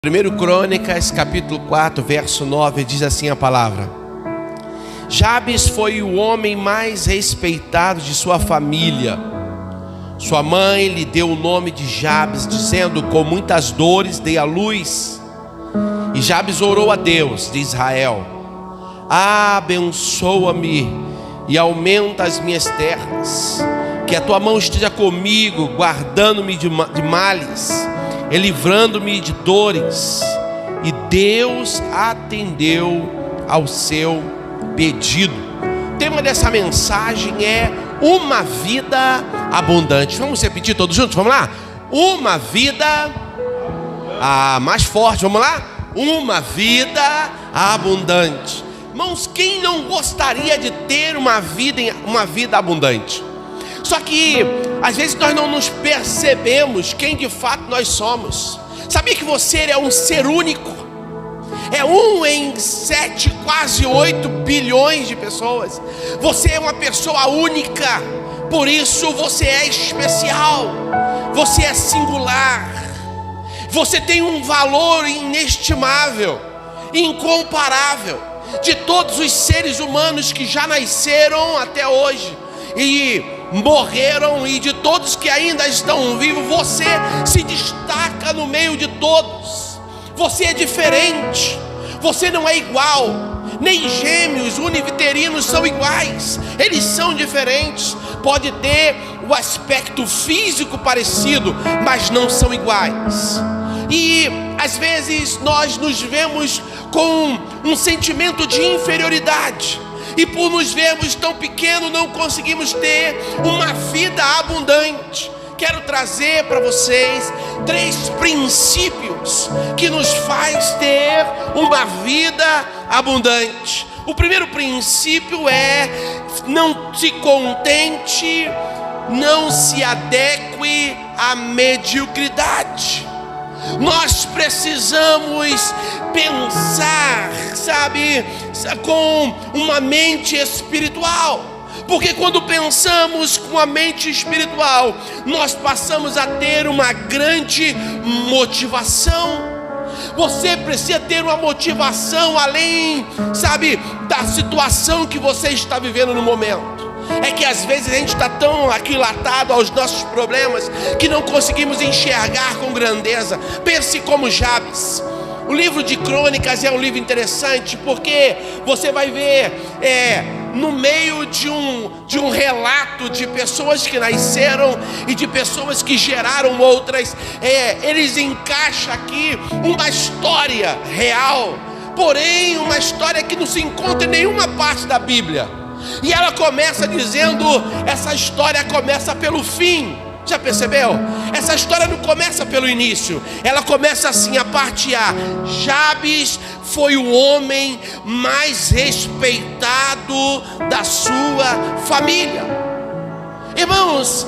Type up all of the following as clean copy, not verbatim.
1 Crônicas, capítulo 4, verso 9, diz assim a palavra: Jabes foi o homem mais respeitado de sua família. Sua mãe lhe deu o nome de Jabes, dizendo: com muitas dores dei à luz. E Jabes orou a Deus de Israel: abençoa-me e aumenta as minhas terras, que a tua mão esteja comigo, guardando-me de males e livrando-me de dores. E Deus atendeu ao seu pedido. O tema dessa mensagem é uma vida abundante. Vamos repetir todos juntos? Vamos lá? Uma vida mais forte, vamos lá? Uma vida abundante. Irmãos, quem não gostaria de ter uma vida abundante? Só que às vezes nós não nos percebemos quem de fato nós somos. Sabia que você é um ser único? É 1 em 7, quase 8 bilhões de pessoas. Você é uma pessoa única. Por isso você é especial. Você é singular. Você tem um valor inestimável, incomparável. De todos os seres humanos que já nasceram até hoje e morreram, e de todos que ainda estão vivos, você se destaca no meio de todos. Você é diferente. Você não é igual. Nem gêmeos univitelinos são iguais. Eles são diferentes. Pode ter o aspecto físico parecido, mas não são iguais. E às vezes nós nos vemos com um sentimento de inferioridade, e por nos vermos tão pequenos não conseguimos ter uma vida abundante. Quero trazer para vocês 3 princípios que nos faz ter uma vida abundante. O primeiro princípio é: não se contente, não se adeque à mediocridade. Nós precisamos pensar, com uma mente espiritual. Porque quando pensamos com a mente espiritual, nós passamos a ter uma grande motivação. Você precisa ter uma motivação além, da situação que você está vivendo no momento. É que às vezes a gente está tão aquilatado aos nossos problemas que não conseguimos enxergar com grandeza. Pense como Jabes. O livro de Crônicas é um livro interessante, porque você vai ver no meio de um relato de pessoas que nasceram e de pessoas que geraram outras, eles encaixam aqui uma história real, porém uma história que não se encontra em nenhuma parte da Bíblia. E ela começa dizendo: essa história começa pelo fim. Já percebeu? Essa história não começa pelo início. Ela começa assim, a parte A: Jabes foi o homem mais respeitado da sua família. Irmãos,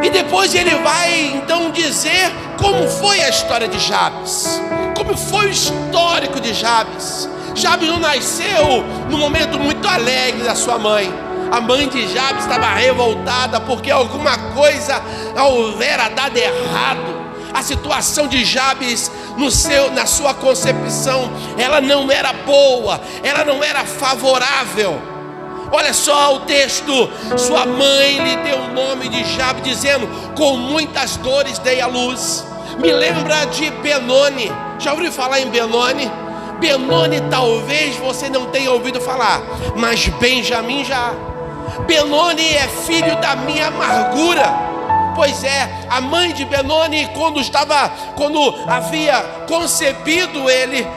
e depois ele vai então dizer como foi a história de Jabes, como foi o histórico de Jabes. Jabes não nasceu num momento muito alegre da sua mãe. A mãe de Jabes estava revoltada porque alguma coisa houvera dado errado. A situação de Jabes na sua concepção, ela não era boa, ela não era favorável. Olha só o texto: sua mãe lhe deu o nome de Jabes, dizendo: com muitas dores dei à luz. Me lembra de Benoni. Já ouviu falar em Benoni? Benoni talvez você não tenha ouvido falar, mas Benjamim já. Benoni é filho da minha amargura. Pois é, a mãe de Benoni, quando havia concebido ele,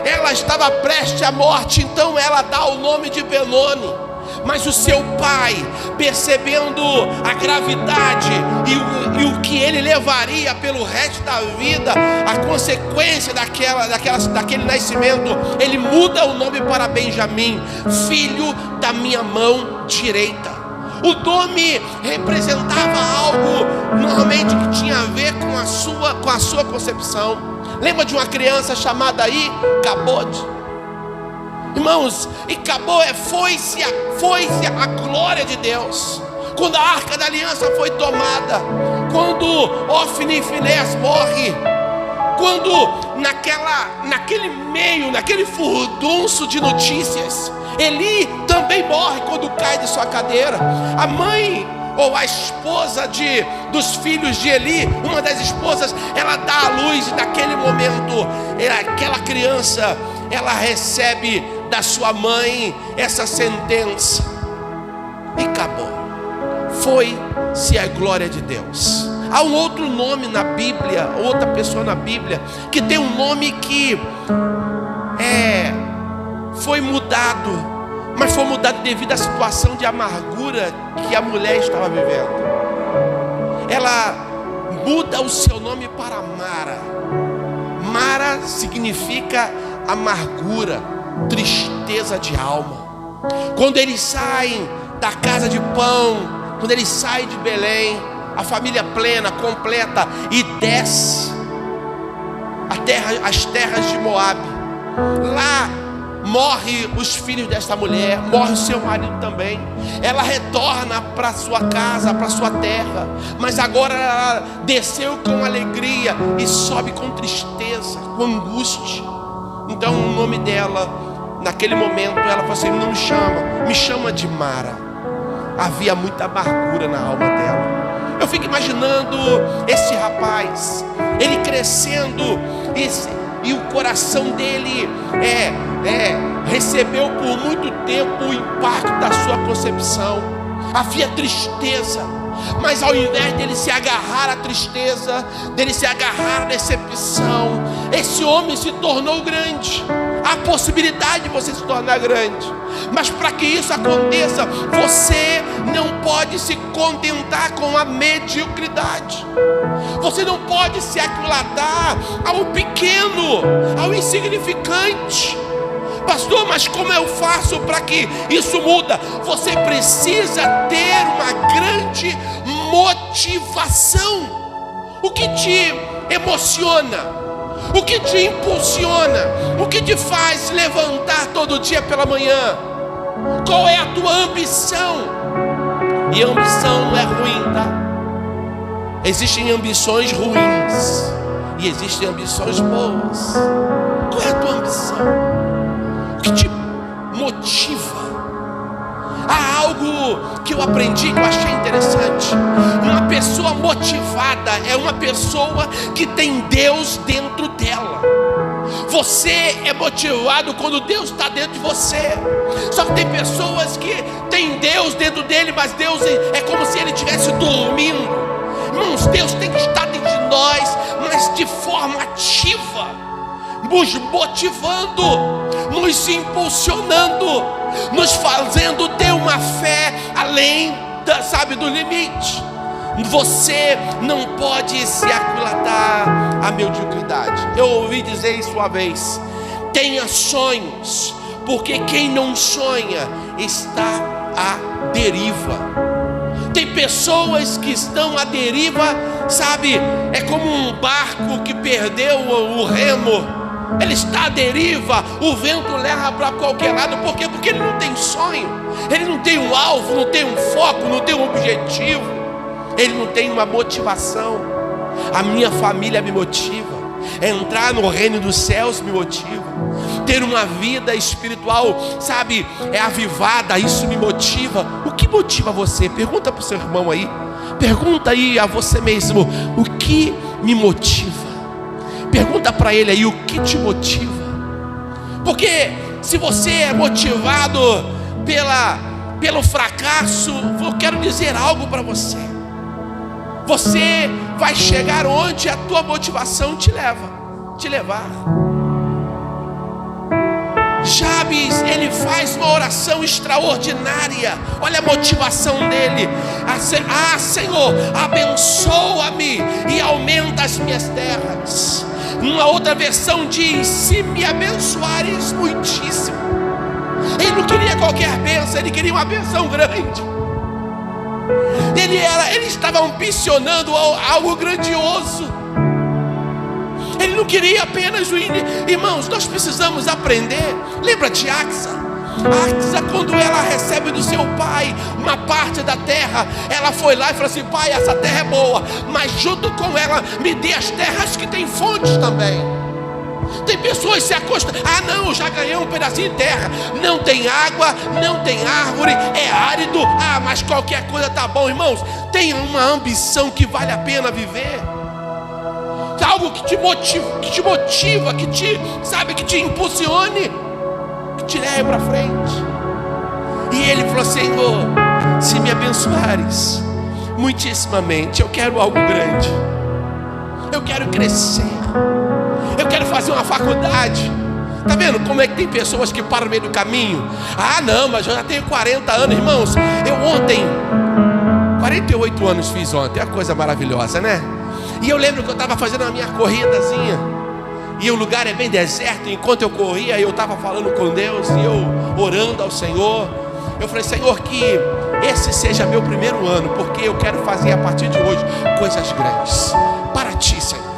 ela estava prestes à morte, então ela dá o nome de Benoni. Mas o seu pai, percebendo a gravidade e o que ele levaria pelo resto da vida, a consequência daquele nascimento, ele muda o nome para Benjamim, filho da minha mão direita. O nome representava algo normalmente que tinha a ver com a sua concepção. Lembra de uma criança chamada Icabode? Irmãos, foi-se a glória de Deus. Quando a arca da aliança foi tomada, quando Ofni e Finéias morre, quando naquele meio, naquele furdunço de notícias, Eli também morre quando cai de sua cadeira. A mãe ou a esposa dos filhos de Eli, uma das esposas, ela dá à luz, e naquele momento, aquela criança, ela recebe da sua mãe essa sentença, e acabou. Foi-se a glória de Deus. Há um outro nome na Bíblia, outra pessoa na Bíblia, que tem um nome que foi mudado, mas foi mudado devido à situação de amargura que a mulher estava vivendo. Ela muda o seu nome para Mara. Mara significa amargura, tristeza de alma. Quando eles saem da casa de pão, quando eles saem de Belém, a família plena, completa, e desce as terras de Moabe, lá morre os filhos desta mulher, morre o seu marido também. Ela retorna para sua casa, para sua terra, mas agora ela desceu com alegria e sobe com tristeza, com angústia. Então o nome dela, naquele momento, ela falou assim: não me chama de Mara. Havia muita amargura na alma dela. Eu fico imaginando esse rapaz, ele crescendo, e o coração dele recebeu por muito tempo o impacto da sua concepção. Havia tristeza, mas ao invés dele se agarrar à tristeza, dele se agarrar à decepção, esse homem se tornou grande. Há possibilidade de você se tornar grande, mas para que isso aconteça, você não pode se contentar com a mediocridade. Você não pode se aquilatar ao pequeno, ao insignificante. Pastor, mas como eu faço para que isso muda? Você precisa ter uma grande motivação. O que te emociona? O que te impulsiona? O que te faz levantar todo dia pela manhã? Qual é a tua ambição? E a ambição não é ruim, tá? Existem ambições ruins e existem ambições boas. Qual é a tua ambição? O que te motiva? Há algo que eu aprendi que eu achei interessante. Uma pessoa motivada é uma pessoa que tem Deus dentro dela. Você é motivado quando Deus está dentro de você. Só que tem pessoas que têm Deus dentro dele, mas Deus é como se ele estivesse dormindo. Irmãos, Deus tem que estar dentro de nós, mas de forma ativa, nos motivando, nos impulsionando, nos fazendo ter uma fé além do limite. Você não pode se aquilatar à mediocridade. Eu ouvi dizer isso uma vez: tenha sonhos, porque quem não sonha está à deriva. Tem pessoas que estão à deriva, sabe? É como um barco que perdeu o remo. Ele está à deriva, o vento leva para qualquer lado. Por quê? Porque ele não tem sonho, ele não tem um alvo, não tem um foco, não tem um objetivo, ele não tem uma motivação. A minha família me motiva, entrar no reino dos céus me motiva, ter uma vida espiritual, sabe, avivada, isso me motiva. O que motiva você? Pergunta para o seu irmão aí, pergunta aí a você mesmo: o que me motiva? Pergunta para ele aí: o que te motiva? Porque se você é motivado pelo fracasso, eu quero dizer algo para você: você vai chegar onde a tua motivação te levar. Jabes, ele faz uma oração extraordinária. Olha a motivação dele: Senhor, abençoa-me e aumenta as minhas terras. Uma outra versão diz: se me abençoares muitíssimo. Ele não queria qualquer bênção, ele queria uma bênção grande. Ele estava ambicionando algo grandioso. Ele não queria apenas o irmãos, nós precisamos aprender. Lembra de Axa? Ágata, quando ela recebe do seu pai uma parte da terra, ela foi lá e falou assim: pai, essa terra é boa, mas junto com ela me dê as terras que tem fontes também. Tem pessoas que se acostumam: ah não, eu já ganhei um pedacinho de terra, não tem água, não tem árvore, é árido, ah, mas qualquer coisa tá bom. Irmãos, tenha uma ambição que vale a pena viver, algo que te motiva, que te impulsione, que te leve para frente. E ele falou: Senhor, se me abençoares muitíssimamente, eu quero algo grande, eu quero crescer, eu quero fazer uma faculdade. Está vendo como é que tem pessoas que param no meio do caminho? Ah não, mas eu já tenho 40 anos. Irmãos, eu ontem, 48 anos fiz ontem, é uma coisa maravilhosa, né? E eu lembro que eu estava fazendo a minha corridazinha, e o lugar é bem deserto. Enquanto eu corria, eu estava falando com Deus, e eu orando ao Senhor. Eu falei: Senhor, que esse seja meu primeiro ano, porque eu quero fazer a partir de hoje coisas grandes para Ti, Senhor.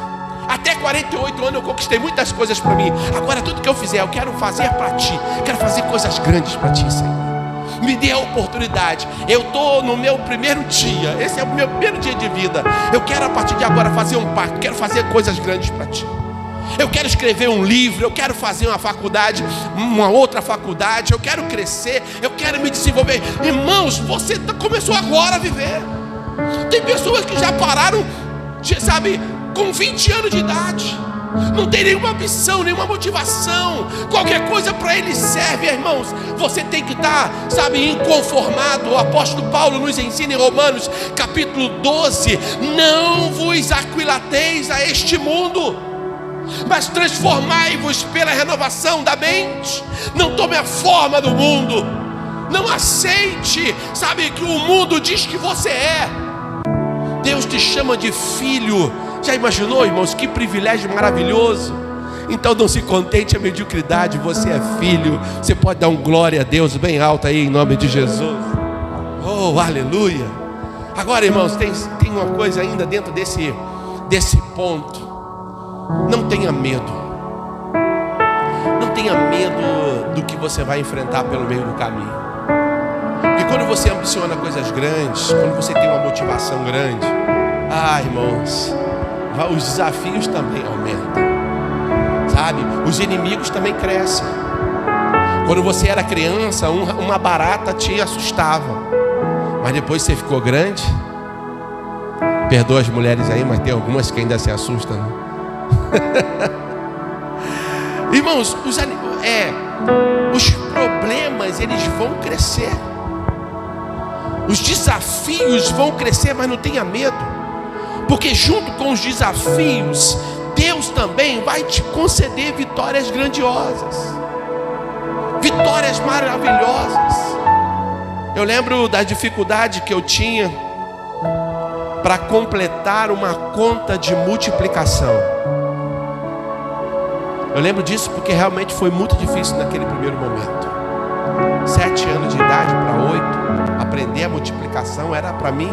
Até 48 anos eu conquistei muitas coisas para mim. Agora tudo que eu fizer, eu quero fazer para Ti. Quero fazer coisas grandes para Ti, Senhor. Me dê a oportunidade. Eu estou no meu primeiro dia, esse é o meu primeiro dia de vida. Eu quero a partir de agora fazer um pacto, quero fazer coisas grandes para Ti. Eu quero escrever um livro, eu quero fazer uma faculdade, uma outra faculdade, eu quero crescer, eu quero me desenvolver. Irmãos, você começou agora a viver. Tem pessoas que já pararam, sabe, com 20 anos de idade, não tem nenhuma ambição, nenhuma motivação, qualquer coisa para ele serve. Irmãos, você tem que estar, sabe, inconformado. O apóstolo Paulo nos ensina em Romanos capítulo 12: não vos aquilateis a este mundo, mas transformai-vos pela renovação da mente. Não tome a forma do mundo, não aceite, sabe, que o mundo diz que você é. Deus te chama de filho. Já imaginou, irmãos, que privilégio maravilhoso? Então não se contente a mediocridade, você é filho. Você pode dar um glória a Deus bem alto aí, em nome de Jesus. Oh, aleluia. Agora, irmãos, tem uma coisa ainda dentro desse ponto. Não tenha medo. Não tenha medo do que você vai enfrentar pelo meio do caminho. E quando você ambiciona coisas grandes, quando você tem uma motivação grande, irmãos, os desafios também aumentam, sabe? Os inimigos também crescem. Quando você era criança, uma barata te assustava, mas depois você ficou grande. Perdoa as mulheres aí, mas tem algumas que ainda se assustam, né? Irmãos, os problemas, eles vão crescer, os desafios vão crescer, mas não tenha medo. Porque junto com os desafios, Deus também vai te conceder vitórias grandiosas, vitórias maravilhosas. Eu lembro da dificuldade que eu tinha para completar uma conta de multiplicação. Eu lembro disso porque realmente foi muito difícil naquele primeiro momento. 7 anos de idade para 8, aprender a multiplicação era para mim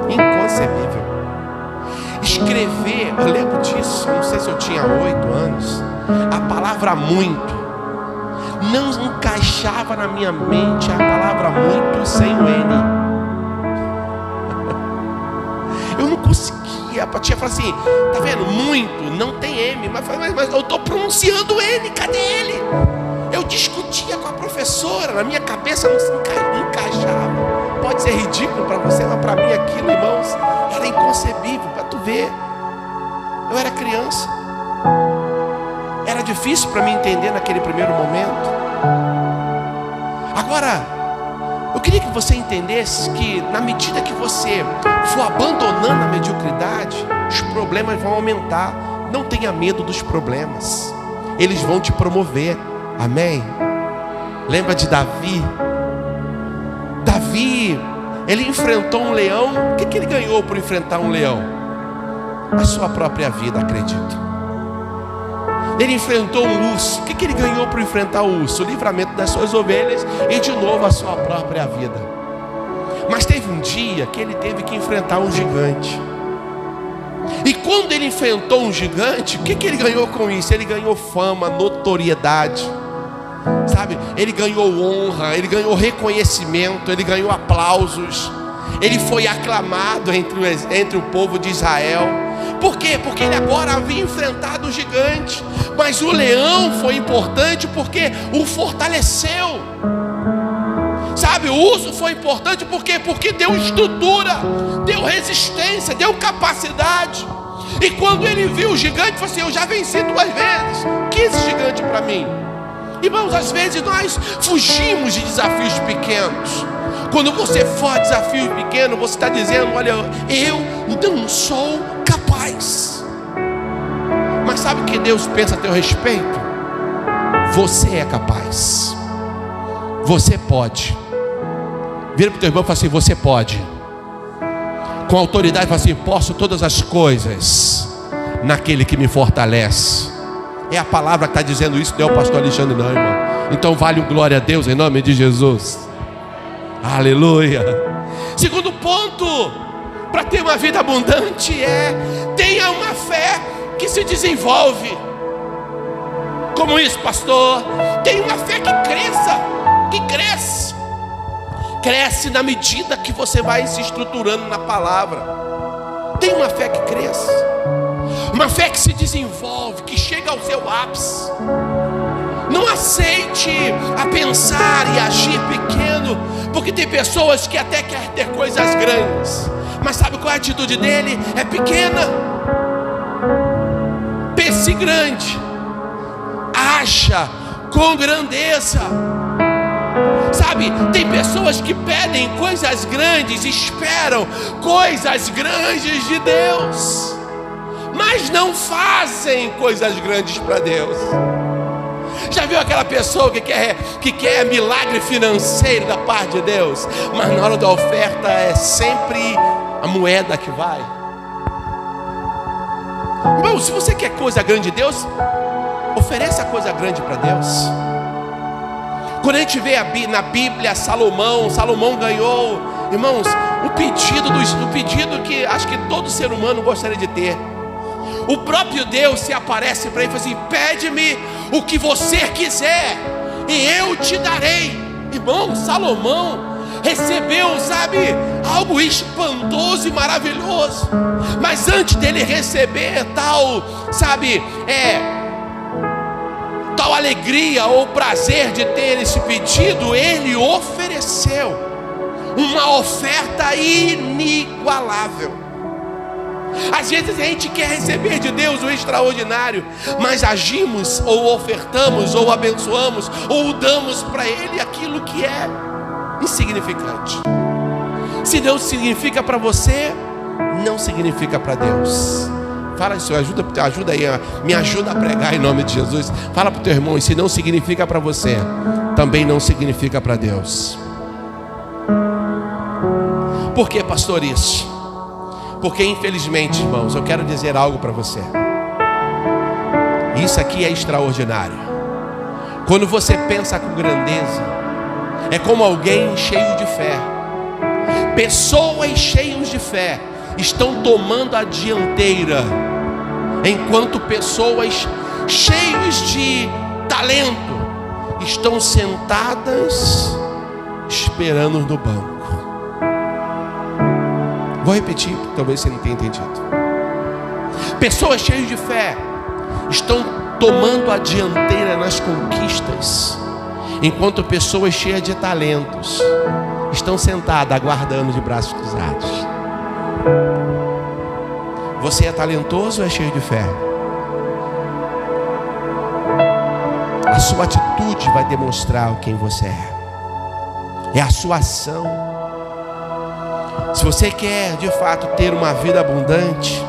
inconcebível. Escrever, eu lembro disso, não sei se eu tinha 8 anos, a palavra muito, não encaixava na minha mente a palavra muito sem o N. Eu não conseguia, a tia falou assim: tá vendo, muito, não tem M, mas eu estou pronunciando N, cadê ele? Eu discutia com a professora, na minha cabeça não encaixava. Pode ser ridículo para você, mas para mim aquilo, irmãos, era inconcebível. Para tu ver, eu era criança, era difícil para mim entender naquele primeiro momento. Agora, eu queria que você entendesse que na medida que você for abandonando a mediocridade, os problemas vão aumentar. Não tenha medo dos problemas, eles vão te promover. Amém? Lembra de Davi? Davi, ele enfrentou um leão. O que ele ganhou por enfrentar um leão? A sua própria vida, acredito. Ele enfrentou um urso. O que ele ganhou por enfrentar o urso? O livramento das suas ovelhas e de novo a sua própria vida. Mas teve um dia que ele teve que enfrentar um gigante. E quando ele enfrentou um gigante, o que ele ganhou com isso? Ele ganhou fama, notoriedade. sabe? Ele ganhou honra, ele ganhou reconhecimento, ele ganhou aplausos. Ele foi aclamado entre o povo de Israel. Por quê? Porque ele agora havia enfrentado o gigante. Mas o leão foi importante porque o fortaleceu. Sabe, o urso foi importante porque deu estrutura, deu resistência, deu capacidade. E quando ele viu o gigante, falou assim: eu já venci 2 vezes. O que é esse gigante para mim? Irmãos, às vezes nós fugimos de desafios pequenos. Quando você for desafio pequeno, você está dizendo: olha, eu não sou capaz. Mas sabe o que Deus pensa a teu respeito? Você é capaz. Você pode. Vira para o teu irmão e fala assim: você pode. Com autoridade fala assim: posso todas as coisas naquele que me fortalece. É a palavra que está dizendo isso, não é o pastor Alexandre não, irmão. Então vale o glória a Deus em nome de Jesus. Aleluia. Segundo ponto para ter uma vida abundante tenha uma fé que se desenvolve. Como isso, pastor? Tenha uma fé que cresce. Cresce na medida que você vai se estruturando na palavra. Tenha uma fé que cresce. Uma fé que se desenvolve, que chega ao seu ápice. Não aceite a pensar e agir pequeno, porque tem pessoas que até querem ter coisas grandes, mas sabe qual é a atitude dele? É pequena. Pense grande, haja com grandeza. Sabe, tem pessoas que pedem coisas grandes, esperam coisas grandes de Deus, mas não fazem coisas grandes para Deus. Já viu aquela pessoa que quer milagre financeiro da parte de Deus, mas na hora da oferta é sempre a moeda que vai? Irmão, se você quer coisa grande de Deus, ofereça coisa grande para Deus. Quando a gente vê na Bíblia Salomão ganhou, irmãos, o pedido que acho que todo ser humano gostaria de ter. O próprio Deus se aparece para ele e fala assim: pede-me o que você quiser e eu te darei. Irmão, Salomão recebeu, sabe, algo espantoso e maravilhoso. Mas antes dele receber tal alegria ou prazer de ter esse pedido, ele ofereceu uma oferta inigualável. Às vezes a gente quer receber de Deus o extraordinário, mas agimos ou ofertamos ou abençoamos ou damos para Ele aquilo que é insignificante. Se não significa para você, não significa para Deus. Fala isso, ajuda aí, me ajuda a pregar em nome de Jesus. Fala para o teu irmão: e se não significa para você, também não significa para Deus. Por que, pastor, isso? Porque infelizmente, irmãos, eu quero dizer algo para você. Isso aqui é extraordinário. Quando você pensa com grandeza, é como alguém cheio de fé. Pessoas cheias de fé estão tomando a dianteira, enquanto pessoas cheias de talento estão sentadas esperando no banco. Vou repetir, talvez você não tenha entendido. Pessoas cheias de fé estão tomando a dianteira nas conquistas, enquanto pessoas cheias de talentos estão sentadas aguardando de braços cruzados. Você é talentoso ou é cheio de fé? A sua atitude vai demonstrar quem você é. É a sua ação. Se você quer de fato ter uma vida abundante,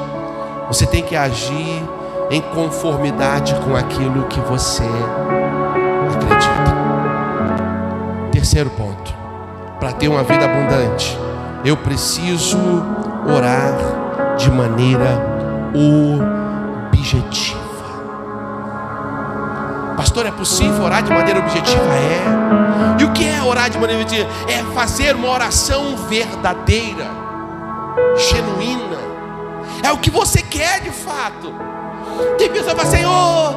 você tem que agir em conformidade com aquilo que você acredita. Terceiro ponto: para ter uma vida abundante, eu preciso orar de maneira objetiva. Pastor, é possível orar de maneira objetiva? É. E o que é orar de maneira objetiva? É fazer uma oração verdadeira, genuína. É o que você quer de fato. Tem pessoa que fala: Senhor,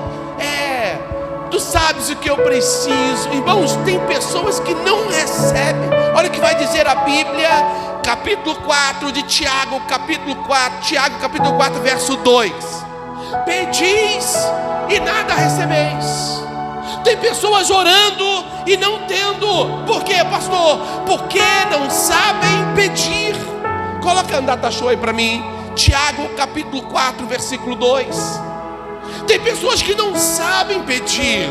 tu sabes o que porque eu preciso. Irmãos, tem pessoas que não recebem. Olha o que vai dizer a Bíblia, capítulo 4 de Tiago, capítulo 4, verso 2. Pedis e nada recebeis. Tem pessoas orando e não tendo. Por quê, pastor? Porque não sabem pedir. Coloca a data show aí para mim. Tiago capítulo 4, versículo 2. Tem pessoas que não sabem pedir,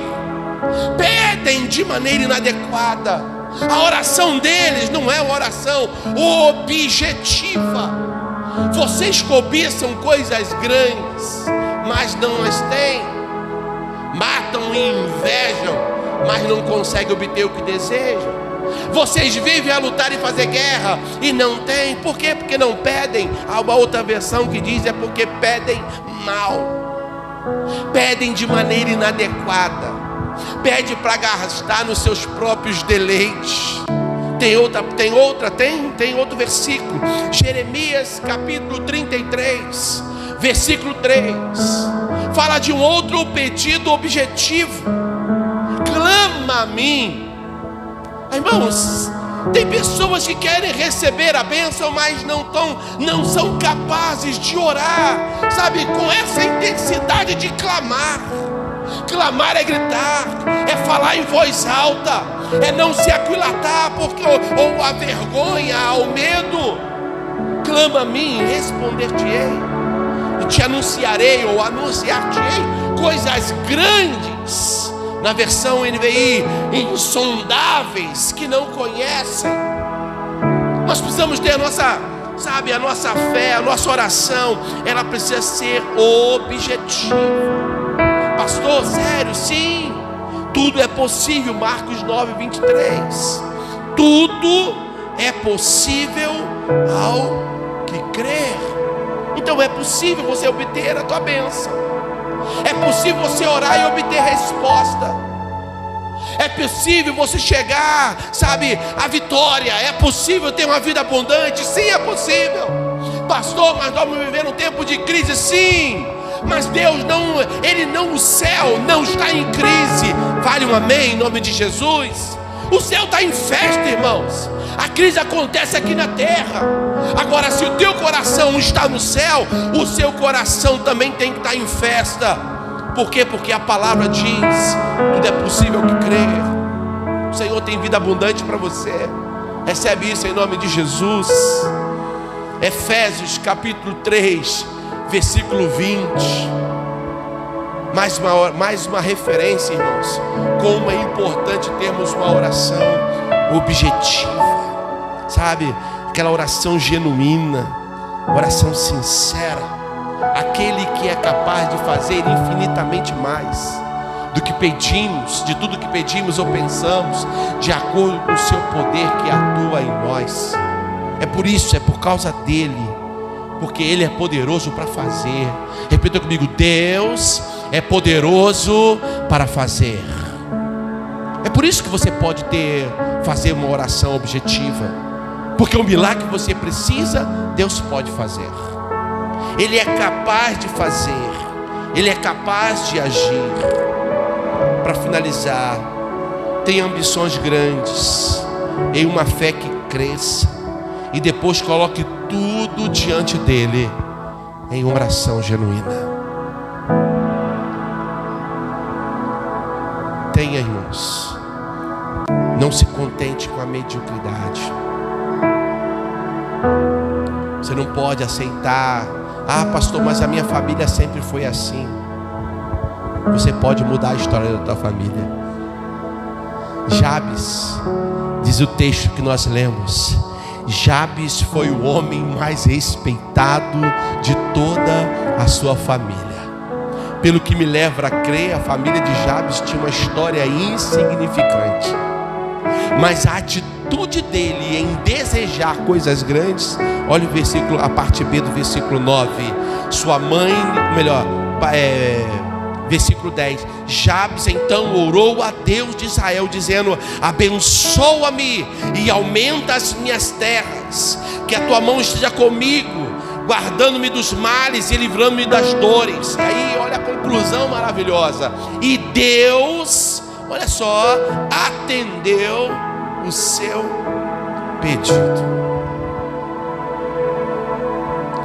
pedem de maneira inadequada. A oração deles não é uma oração objetiva. Vocês cobiçam coisas grandes, mas não as têm. Matam e invejam, mas não conseguem obter o que desejam. Vocês vivem a lutar e fazer guerra e não têm. Por quê? Porque não pedem. Há uma outra versão que diz: é porque pedem mal, pedem de maneira inadequada, pede para gastar nos seus próprios deleites. Tem outro versículo, Jeremias capítulo 33, versículo 3, fala de um outro pedido objetivo: clama a mim. Irmãos, tem pessoas que querem receber a bênção, mas não são capazes de orar, sabe, com essa intensidade de clamar. Clamar é gritar, é falar em voz alta, é não se aquilatar ou a vergonha, ao medo. Clama a mim, responder-te-ei, e te anunciarei ou anunciar-te-ei coisas grandes. Na versão NVI, insondáveis, que não conhecem. Nós precisamos ter a nossa fé, a nossa oração, ela precisa ser objetiva. Pastor, sério? Sim, tudo é possível. Marcos 9, 23. Tudo é possível ao que crer. Então é possível você obter a tua bênção. É possível você orar e obter resposta. É possível você chegar, sabe, à vitória. É possível ter uma vida abundante. Sim, é possível. Pastor, mas nós vamos viver um tempo de crise. Sim, mas Deus o céu não está em crise. Vale um amém em nome de Jesus? O céu está em festa, irmãos. A crise acontece aqui na terra. Agora, se o teu coração está no céu, o seu coração também tem que estar em festa. Por quê? Porque a palavra diz: tudo é possível que crer. O Senhor tem vida abundante para você. Recebe isso em nome de Jesus. Efésios capítulo 3, versículo 20. Mais uma referência, irmãos, como é importante termos uma oração objetiva, sabe, aquela oração genuína, oração sincera, aquele que é capaz de fazer infinitamente mais do que pedimos, de tudo que pedimos ou pensamos, de acordo com o seu poder que atua em nós. É por isso, é por causa dele, porque ele é poderoso para fazer. Repita comigo: Deus é poderoso para fazer. É por isso que você pode fazer uma oração objetiva, porque o milagre que você precisa, Deus pode fazer. Ele é capaz de fazer, ele é capaz de agir. Para finalizar, tenha ambições grandes, em uma fé que cresça, e depois coloque tudo diante dele em oração genuína. Tenha, irmãos, não se contente com a mediocridade. Você não pode aceitar: ah, pastor, mas a minha família sempre foi assim. Você pode mudar a história da tua família. Jabes, diz o texto que nós lemos, Jabes foi o homem mais respeitado de toda a sua família. Pelo que me leva a crer, a família de Jabes tinha uma história insignificante, mas a atitude dele em desejar coisas grandes. Olha o versículo, a parte B do versículo 9. Sua mãe, versículo 10. Jabes então orou a Deus de Israel, dizendo: abençoa-me e aumenta as minhas terras, que a tua mão esteja comigo, guardando-me dos males e livrando-me das dores. E aí olha a conclusão maravilhosa: e Deus olha só, atendeu o seu pedido.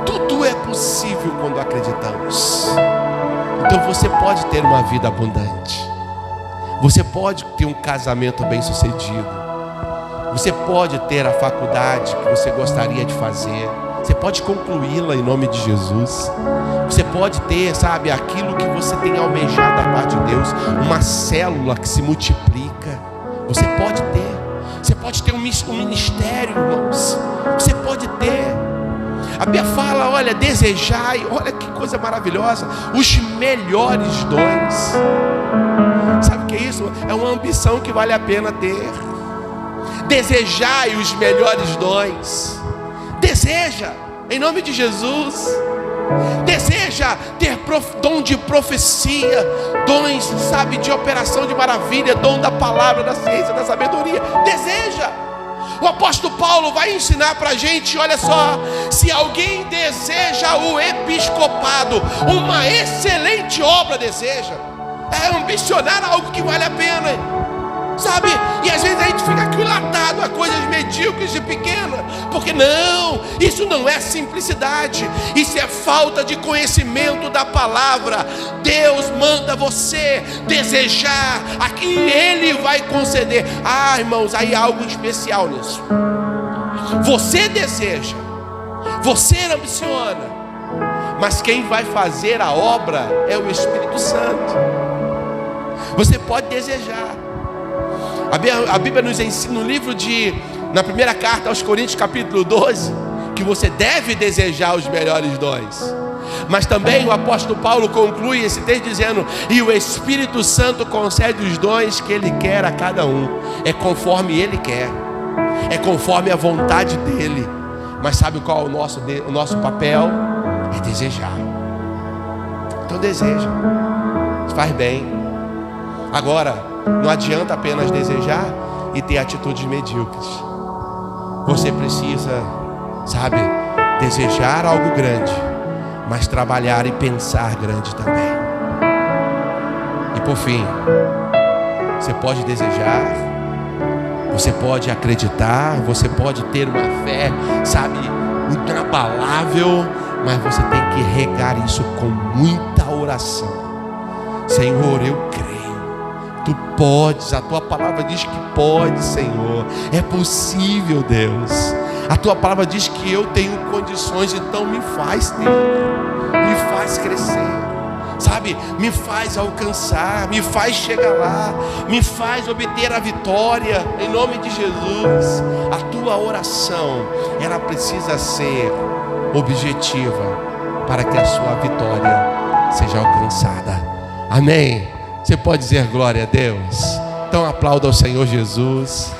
Tudo é possível quando acreditamos. Então você pode ter uma vida abundante. Você pode ter um casamento bem-sucedido. Você pode ter a faculdade que você gostaria de fazer. Você pode concluí-la em nome de Jesus. Você pode ter, sabe, aquilo que você tem almejado da parte de Deus. Uma célula que se multiplica. Você pode ter. Você pode ter um ministério, irmãos. Você pode ter. A Bíblia fala, olha, desejai, olha que coisa maravilhosa, os melhores dons. Sabe o que é isso? É uma ambição que vale a pena ter. Desejai os melhores dons. Deseja, em nome de Jesus. Deseja ter dom de profecia, dons, sabe, de operação de maravilha, dom da palavra, da ciência, da sabedoria. Deseja. O apóstolo Paulo vai ensinar para a gente, olha só, se alguém deseja o episcopado, uma excelente obra deseja, é ambicionar algo que vale a pena, sabe? E às vezes a gente fica aquilatado a coisas medíocres e pequenas, porque não, isso não é simplicidade, isso é falta de conhecimento da palavra. Deus manda você desejar, aqui Ele vai conceder. Ah, irmãos, aí há algo especial nisso. Você deseja, você ambiciona, mas quem vai fazer a obra é o Espírito Santo. Você pode desejar. A Bíblia nos ensina no livro na primeira carta aos Coríntios, capítulo 12, que você deve desejar os melhores dons. Mas também o apóstolo Paulo conclui esse texto dizendo: e o Espírito Santo concede os dons que Ele quer a cada um. É conforme Ele quer, é conforme a vontade dEle. Mas sabe qual é o nosso papel? É desejar. Então deseja, faz bem. Agora, não adianta apenas desejar e ter atitudes medíocres. Você precisa, sabe, desejar algo grande, mas trabalhar e pensar grande também. E por fim, você pode desejar, você pode acreditar, você pode ter uma fé, sabe, inabalável, mas você tem que regar isso com muita oração. Senhor, eu creio. Tu podes, a tua palavra diz que pode, Senhor. É possível, Deus. A tua palavra diz que eu tenho condições, então me faz ter, me faz crescer, sabe? Me faz alcançar, me faz chegar lá, me faz obter a vitória, em nome de Jesus. A tua oração, ela precisa ser objetiva para que a sua vitória seja alcançada. Amém? Você pode dizer glória a Deus? Então aplauda ao Senhor Jesus.